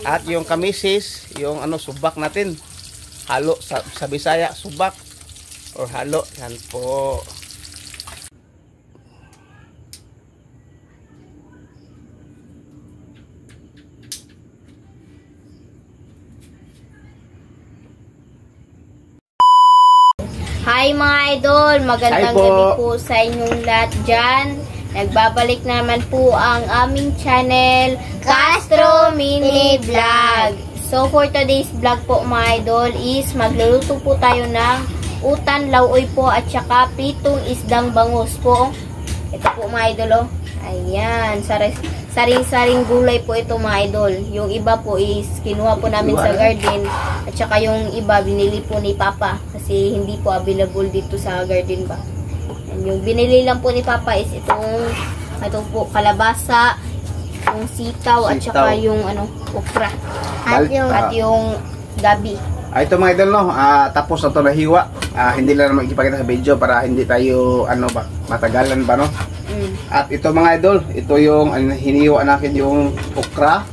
At yung kamisis, yung ano subak natin. Halo sa Bisaya, subak or halo. Yan po. Hi mga idol, magandang gabi po sa inyong lahat dyan. Nagbabalik naman po ang aming channel, Castro Mini Vlog. So for today's vlog po mga idol is magluluto po tayo ng utan lauoy po at saka pritong isdang bangus po. Ito po mga idol oh. Ayan, saring-saring gulay po ito mga idol. Yung iba po is kinuha po namin sa garden at saka yung iba binili po ni Papa kasi hindi po available dito sa garden ba. And yung binili lang po ni Papa is itong po kalabasa, yung sitaw at saka yung ano, okra at yung gabi. Ito mga idol no, tapos na ito nahiwa. Hindi lang naman ipakita sa video para hindi tayo ano ba, matagalan ba no. At ito mga idol, ito yung hiniwa natin yung okra.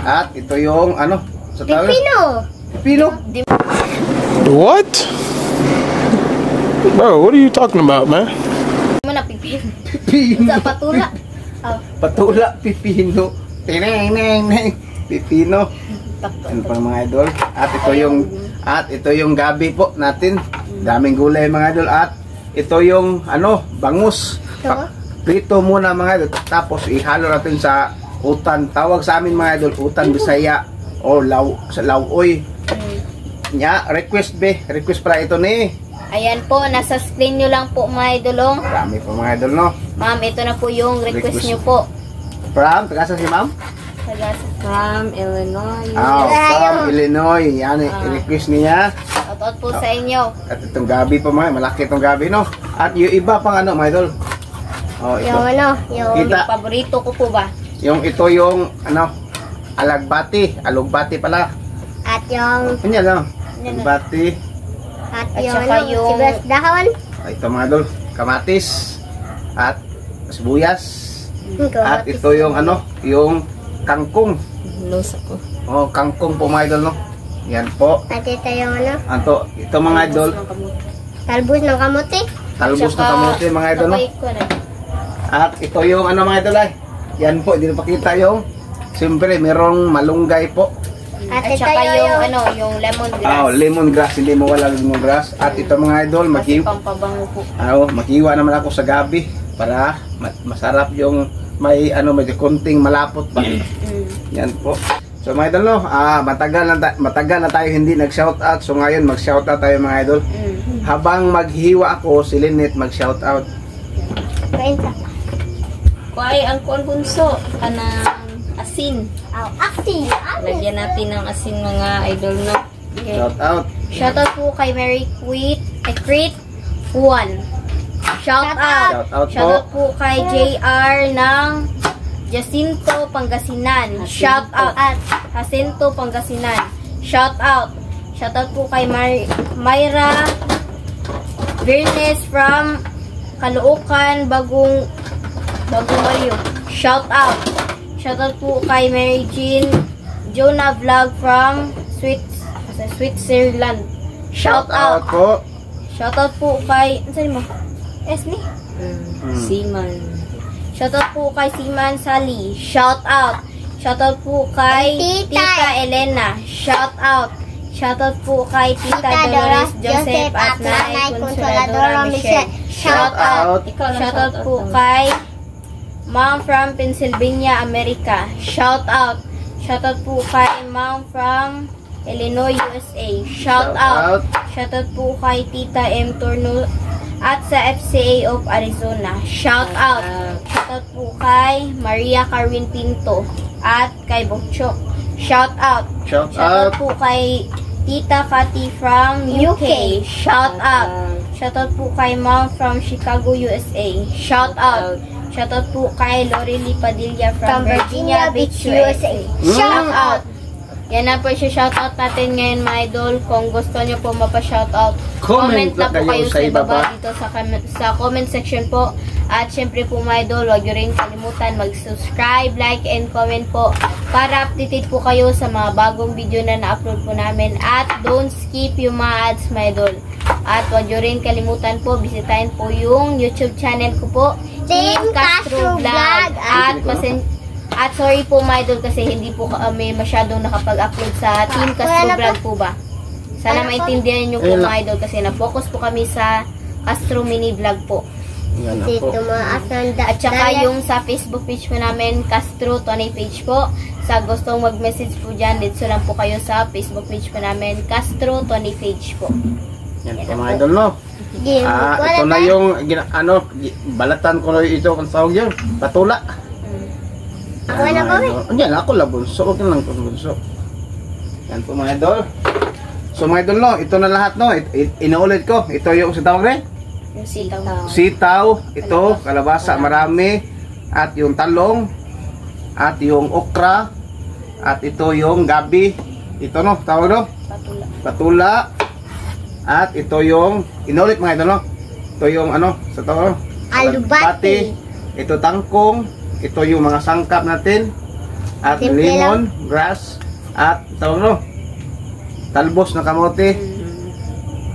At ito yung ano, sa tawag? Pipino. What? Bro, what are you talking about, man? Mana pipino? Pipino. Sa patula. Oh. Patula, pipino. Tineng, pipino. Ano pa mga idol? At ito yung gabi po natin. Daming gulay mga idol. At ito yung ano, bangus. Prito muna mga idol. Tapos ihalo natin sa utan. Tawag sa amin mga idol, utan Bisaya o lauoy. Nya, request pala ito ni. Ayan po, nasa screen nyo lang po mga idol. Marami po mga idol no. Ma'am, ito na po yung request nyo po. From, tagasa si ma'am? From Illinois. From Illinois. Yan, request niya. Shoutout po sa inyo. At itong gabi pa mga, malaki itong gabi no. At yung iba pang ano mga idol. Ito. Yung paborito ko po ba? Yung ito yung ano, alugbati pala. At yung Ano no? Alugbati. At yung sibuyas dahon. Ito mga idol, kamatis. At sibuyas. At ito yung ano, yung kangkong. Lusa ko. Kangkong po mga idol no. Yan po. At ito yung ano? Ito mga idol. Talbos ng kamote. Talbos ng kamote mga idol no. At ito yung ano mga idol ay. Yan po, hindi napakita yung siyempre merong malunggay po. At saka yung ano, yung lemongrass. Lemongrass, hindi mawala lemongrass. At ito mga idol, pampabango po. Maghiwa naman ako sa gabi para masarap yung may ano, medyo konting malapot pa. Yan po. So mga idol no, matagal na tayo hindi nag-shoutout. So ngayon mag-shoutout tayo mga idol. Habang maghiwa ako, si Lynette mag-shoutout. Kuhay ang bunso kanang asin. Asin. Lagyan natin ng asin mga idol no. Okay. Shoutout po kay Mary Creed 1. Shoutout po kay JR ng Jacinto Pangasinan. Shoutout. Jacinto Pangasinan. Shoutout. Shoutout po kay Myra Vernes from Caloocan, Bagong Mario. Shoutout. Shoutout po kay Mary Jean Jonah Vlog from Switzerland. Shoutout po. Shoutout po kay Esni? Siman. Shoutout po kay Siman Sally. Shoutout. Shoutout po kay Tita Elena. Shoutout. Shoutout po kay Tita Dolores Joseph at Nanay Consoladora Michelle. Shoutout. Shoutout po kay Mom from Pennsylvania, America. Shoutout. Shoutout po kay Mom from Illinois, USA. Shoutout. Shoutout po kay Tita M. Torno at sa FCA of Arizona. Shoutout. Shoutout po kay Maria Carwin Pinto at kay Bokchok. Shoutout. Shoutout po kay Tita Cathy from UK. Shoutout. Shoutout po kay Mom from Chicago, USA. Shoutout. Shoutout po kay Lorely Padilla from Virginia Beach, USA. Shoutout. Yan na po siya shoutout natin ngayon mga idol. Kung gusto nyo po mapa-shoutout, comment na po kayo sa ibaba dito sa comment section po. At syempre po mga idol, huwag nyo rin kalimutan mag-subscribe, like, and comment po para updated po kayo sa mga bagong video na na-upload po namin. At don't skip yung mga ads mga idol. At huwag nyo rin kalimutan po, bisitahin po yung YouTube channel ko po, Team Castro Vlog. At sorry po mga idol kasi hindi po kami masyadong nakapag-upload sa Team Castro Vlog po ba. Sana maintindihan nyo po mga idol kasi na-focus po kami sa Castro Mini Vlog po. At saka yung sa Facebook page po namin, Castro Tony page po. Sa gustong mag-message po dyan, dito lang po kayo sa Facebook page po namin, Castro Tony page po. Yan po mga idol, no? Ito na yung, balatan ko na ito kung tawag yun, patula. Ako na po Yan, ako lang bunso. Huwag lang kung bunso. Yan po mga idol. So mga idol, no, ito na lahat, no? Inuulit ko. Ito yung sa tawag rin? Yung sitaw. Sitaw. Ito, kalabasa, marami. At yung talong. At yung okra. At ito yung gabi. Ito, no? Tawag, no? Patula. Patula. At ito yung, inulit mga idol, no? Ito yung sa tawag, no? Alubati. Ito tangkong. Ito yung mga sangkap natin. At Simple lemon, grass. At tawag, no? Talbos na kamote.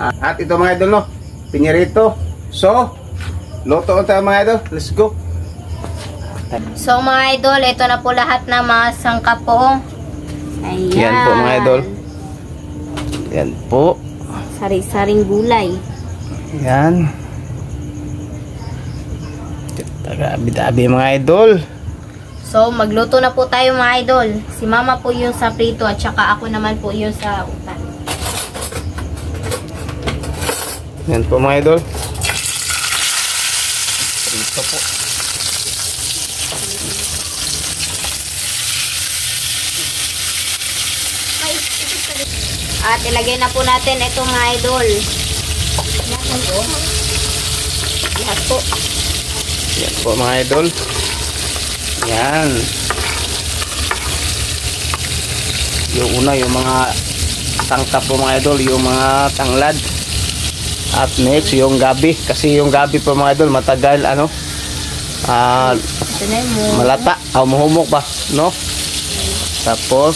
At ito mga idol, no? Pinirito. So, luto tayo mga idol. Let's go. So mga idol, ito na po lahat ng mga sangkap po. Ayan. Yan po mga idol. Yan po. Sari-saring gulay. Yan. Tabi-tabi mga idol. So, magluto na po tayo mga idol. Si mama po yung sa prito at saka ako naman po yung sa utan. Yan po mga idol. Prito po. At ilagay na po natin ito mga idol. Lahat po. Yan po mga idol. Yan. Yung una, yung mga tangkap po mga idol, yung mga tanglad. At next, yung gabi. Kasi yung gabi po mga idol, matagal, malata. Mahumok pa, no? Tapos,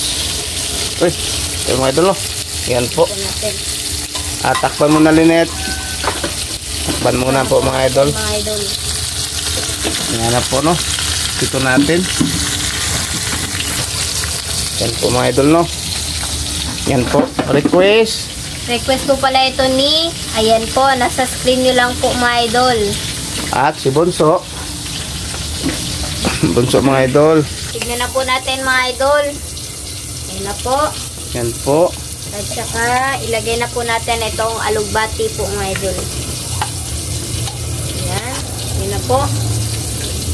yung mga idol, no? Yan po. At takpan muna, Linet. Takpan muna po mga idol. Mga idol. Yan na po, no? Ito natin. Yan po mga idol, no? Yan po. Request po pala ito ni, ayan po, nasa screen nyo lang po mga idol. at si Bunso. Bunso mga idol. Tignan na po natin mga idol. Ayan na po. Yan po. At saka ilagay na po natin itong alugbati po mga idol. Ayan. Ayan na po.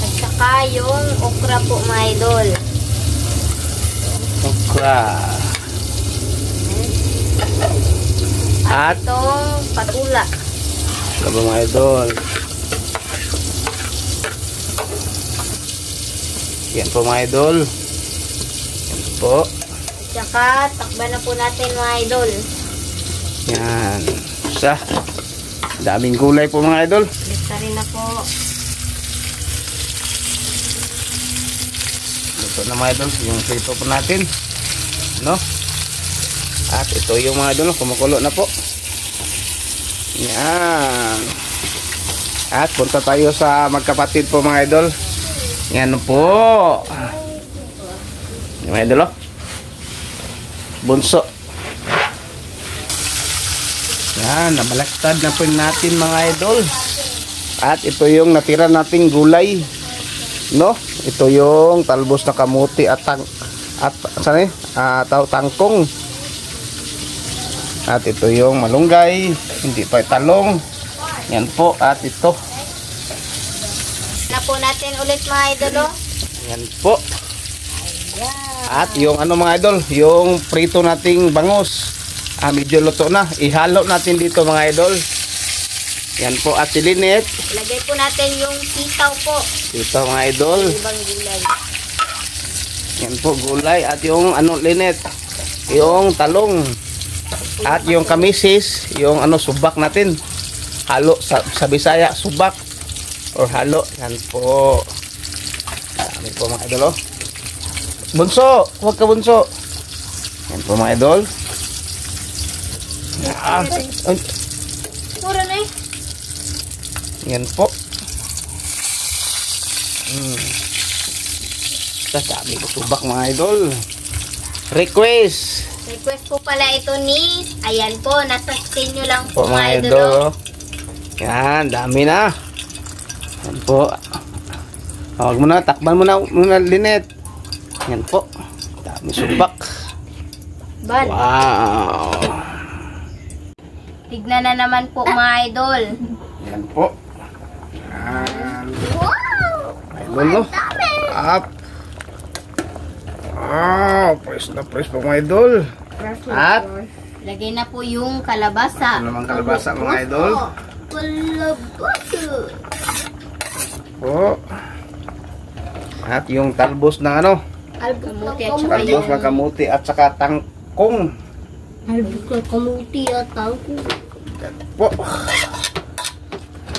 At saka yung okra po mga idol. Okra. At itong patula. Laba mga idol. Yan po mga idol. Yan po. At saka takban na po natin mga idol. Yan. Isa. Daming gulay po mga idol. Lista rin na po. Ito na mga idol. Yung prito po natin. No? At ito yung mga idol. Kumukulo na po. Yan. At punta tayo sa magkapatid po mga idol. Yan po. Yung mga idol. Bunso. Yan. Nabalaktad na po natin mga idol. At ito yung natira nating gulay. No? Ito yung talbos na kamuti at tangkong. At ito yung malunggay, hindi pa talong. Yan po, at ito. Na po natin ulit mga idol. Yan po. Ayan. At yung mga idol, yung prito nating bangus. Medyo luto na. Ihalo natin dito mga idol. Yan po, at si Linet. Ilagay po natin yung sitaw po. Dito mga idol. Ibang gulay. Yan po, gulay. At yung Linet. yung talong. At yung kamisis, yung ano, subak natin. Halo sa Bisaya, subak. Or halo. Yan po. Dami po mga idol, oh. Bunso! Huwag ka bunso! Yan po mga idol. Yan. Mura na eh. Yan po. Sasabi ko subak mga idol. Request Request po pala ito ni, ayan po, nasa screen nyo lang po po mga mga idol. idol. Yan, dami na. Yan po. Huwag mo na, takban mo na Linet. Yan po. Dami subak. Ban. Wow. Tignan na naman po mga idol. Yan po. Yan. Wow! Idol, no? Up. Wow, press na press po mga idol. At Lagay na po yung kalabasa. ano naman kalabasa mga idol. Kalabasa. Po. At yung talbos ng ano, Kamuti at saka talbos ng kamuti at saka tangkong. kamuti at tangko. Yan po.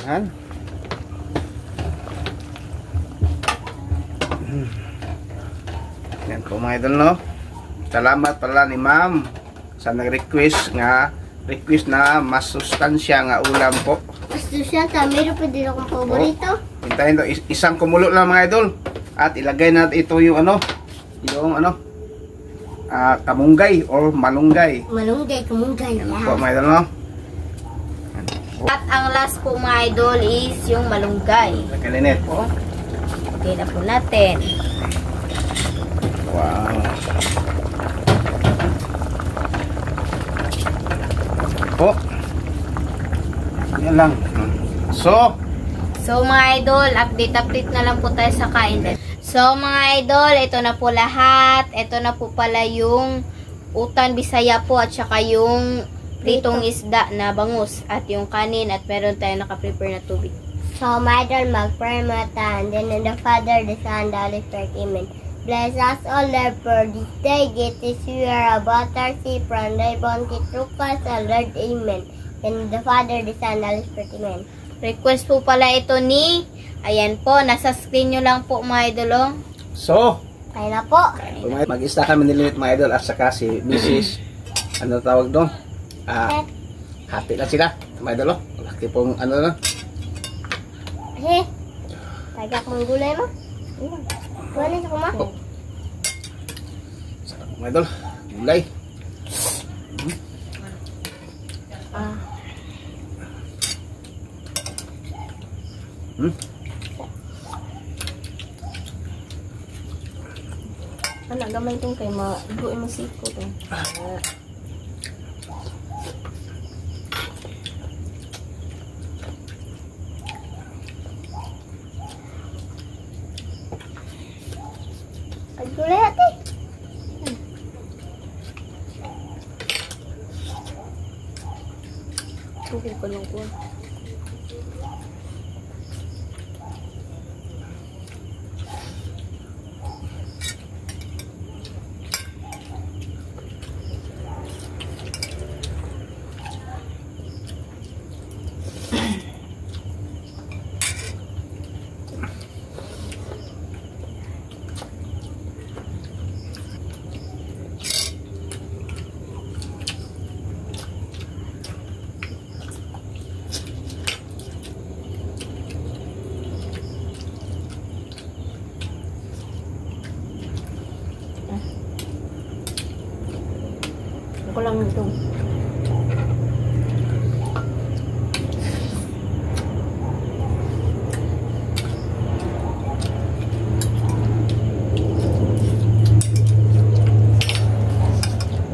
Yan. Yan po mga idol, no? Salamat pala ni ma'am sa nag-request na mas sustansya nga ulam po. Gusto siya, meron pa din akong paborito. Hintayin to, isang kumulo lang mga idol. At ilagay natin ito yung ano, kamunggay or malunggay. Malunggay, kamunggay. Yan po mga idol, no? At ang last po mga idol is yung malunggay. Lagay Linet po. Lagay na po natin. Wow. Po. Yan lang. So, mga idol, update na lang po tayo sa kain. So, mga idol, ito na po lahat. Ito na po pala yung utan Bisaya po at saka yung pritong isda na bangus at yung kanin at meron tayo naka-prepare na tubig. So, mga idol, mag-pray mata and then in the Father, the Son, the Holy Spirit, Amen. Bless us all, Lord, for this day. Get this year about our sea from thy bounty through Christ, our Lord, Amen. In the Father, the Son, the Holy Spirit, Amen. Request po pala ito ni, ayan po, nasa screen nyo lang po mga idol, oh. So, Kaya na po. mag-ista kami ni Linet mga idol at saka si Mrs. Ano tawag doon? Happy lang sila mga idol, oh. Laki pong ano na. Tagak mong gulay mo. Gulay sa kuma. Sarap mga idol. Gulay. Anak, gamay itong kay ma-ibuin mo siko to. Ay, gulay ate. Tugil ko lang po. Ako lang ito.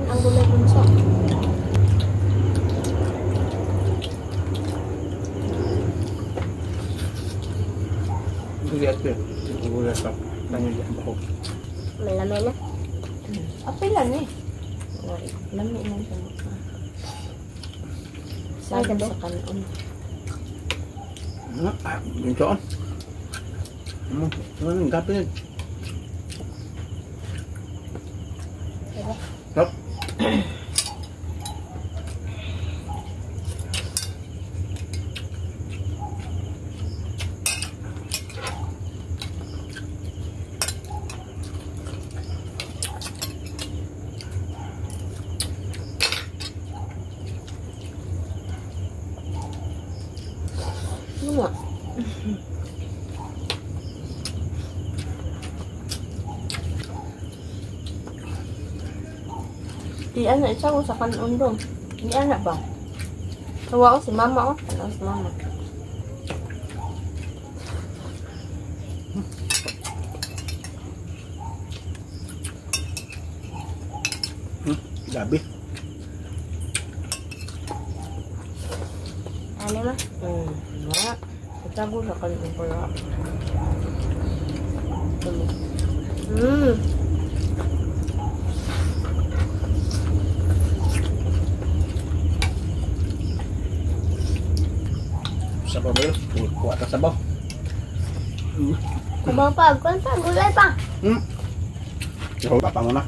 Ang gulay bunso. Gulay ate. Gulay sa tanyo dyan ako. Malamay na. Apay lang eh. Lami lang sa mukha. Sabi sa kanon. Ito on. Ano ang gapi na? Stop. Ano? Di anak isa ko sa kanon dong. Di anak ba? Tawa ko si mama ko. Ano si mama? Gabi. Ano ma? Wala. Itago sa kanon ko lang. Sabaw ba yun? Kuha ka sabaw. Kumaw pa. Kuwan pa. Gulay pa. Ikaw, papa mo na.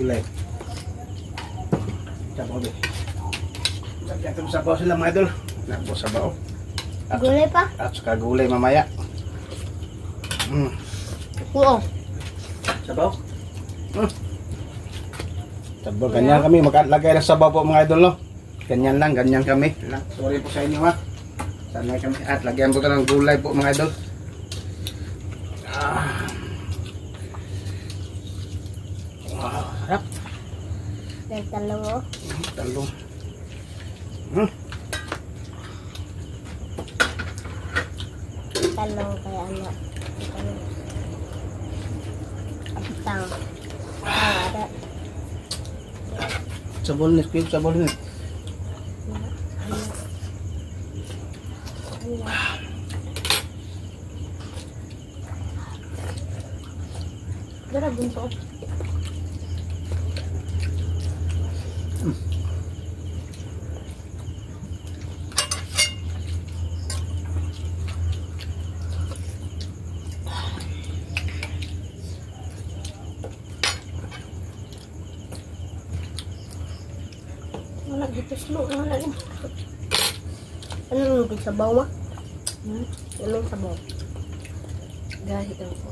Gulay. Sabaw ba? Lagyan ito sabaw sila mga idol. Lagyan sabaw. Gulay pa. At saka gulay mamaya. Oo. Sabaw. Sabaw, ganyan kami. Maglagay ng sabaw po mga idol, no? Ganyan lang, ganyan kami. Sorry po sa inyo, ha? Sanay kami. At lagyan po ka ng gulay po mga idol. Wow, harap. Nagtalaw. Talong. Talo kaya ano. Abitang. Ada. Sabol ni, Skip, sabol ni. Dara bunto. Wala dito slow na wala rin. Ano yung sabaw ma? Ano yung sabaw? Gahit ang ko.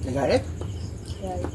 Nagait? Gahit.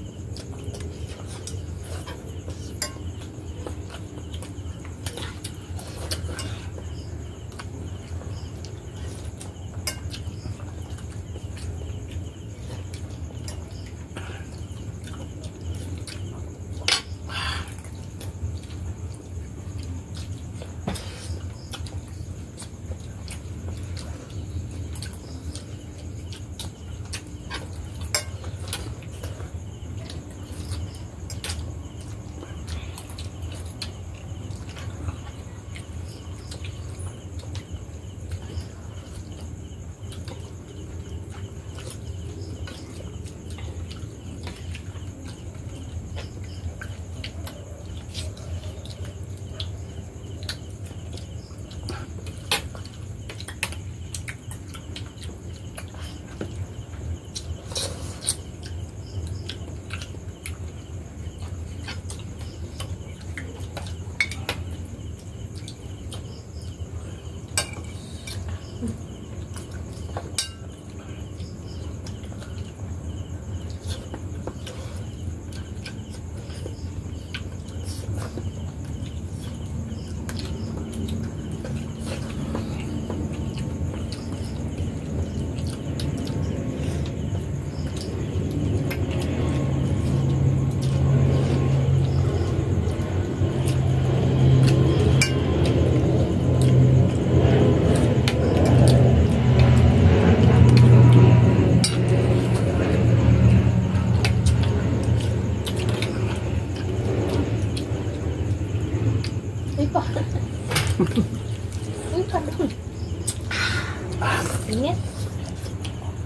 Ingat.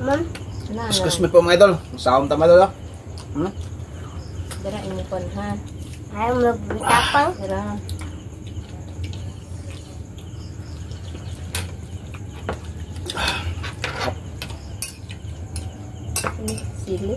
Ma'am. Excuse me po mga idol. Saan tama idol? Dara imukon ha. Ayaw mo nagtapang. Dara. Sili.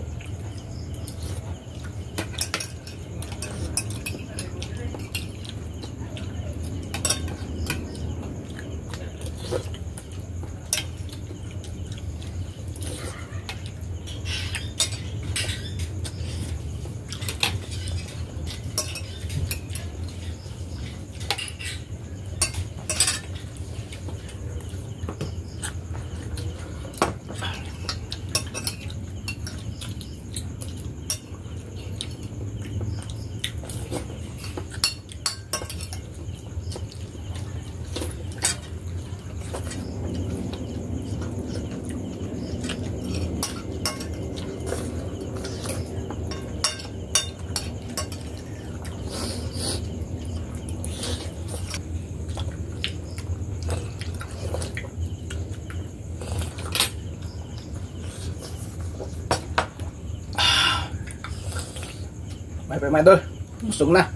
May pa mga idol. Busog na.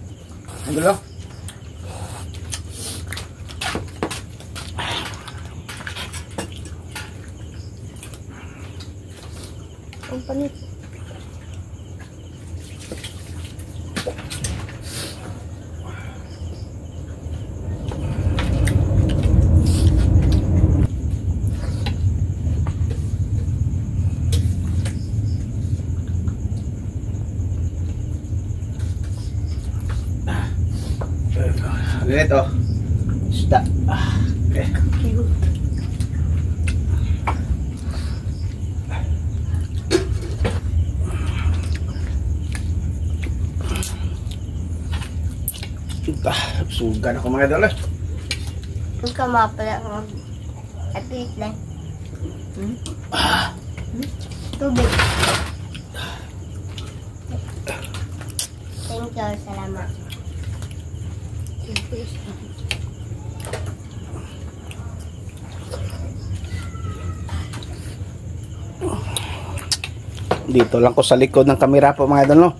Idol. Ang panit. Ganito. Isda. Okay. Sugan ako mga idol. Huwag ka mapala ng apit lang. Tubig. Thank you. Salamat. Dito lang ko sa likod ng kamera po mga idol, no?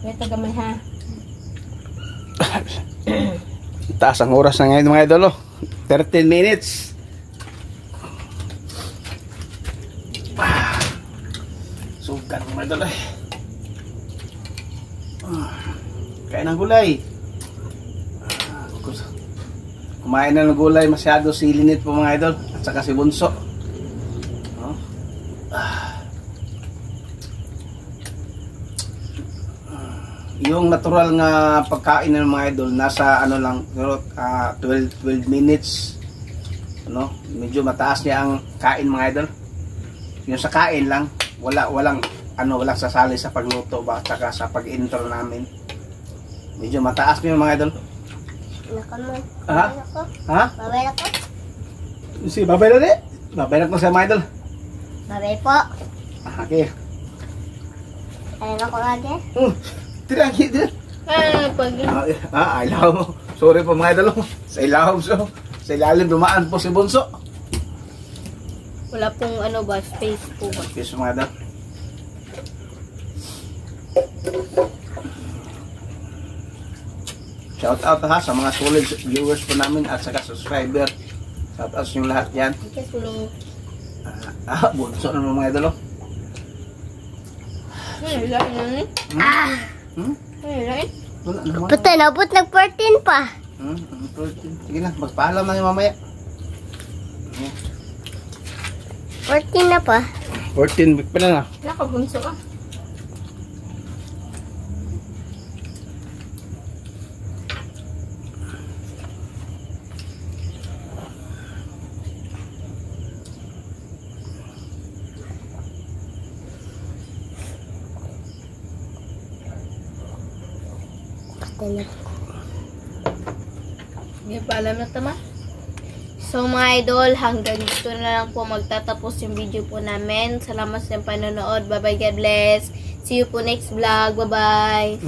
Ito gamay ha. Taas ang oras na ngayon mga idol, no? 13 minutes. Sugan mga idol eh. Kain ng gulay. Kumain na ng gulay, masyado si Linit po mga idol. At saka si Bunso. Yung natural nga pagkain ng mga idol, nasa ano lang, 12 minutes. Ano? Medyo mataas niya ang kain mga idol. Yung sa kain lang, walang sasali sa pagluto ba, saka sa pag-intro namin. Medyo mataas niyo mga idol. Nakamon. Ha? Ha? Babay ako. Si babay na rin. Babay na ko sa mga idol. Babay po. Okay. Ayun ako lagi. Tira, tira. Ilaw mo. Sorry po mga idol. Sa ilaw mo. Sa ilalim dumaan po si Bunso. Wala pong ano ba, space po ba? Yes mga idol. Shout out ha sa mga solid viewers po namin at saka subscriber. Shout out sa yung lahat yan. Kasi sulong. Bunso na mga idol. Lain na ni. Lain. Wala naman. Puta, nabot nag-14 pa. Sige na, magpaalam na yung mamaya. 14 na pa. 14 week pa na na. Nakabunso ka. Patay na. Hindi pa alam na tama. So mga idol, hanggang dito na lang po magtatapos yung video po namin. Salamat sa panonood. Bye bye, God bless. See you po next vlog. Bye bye.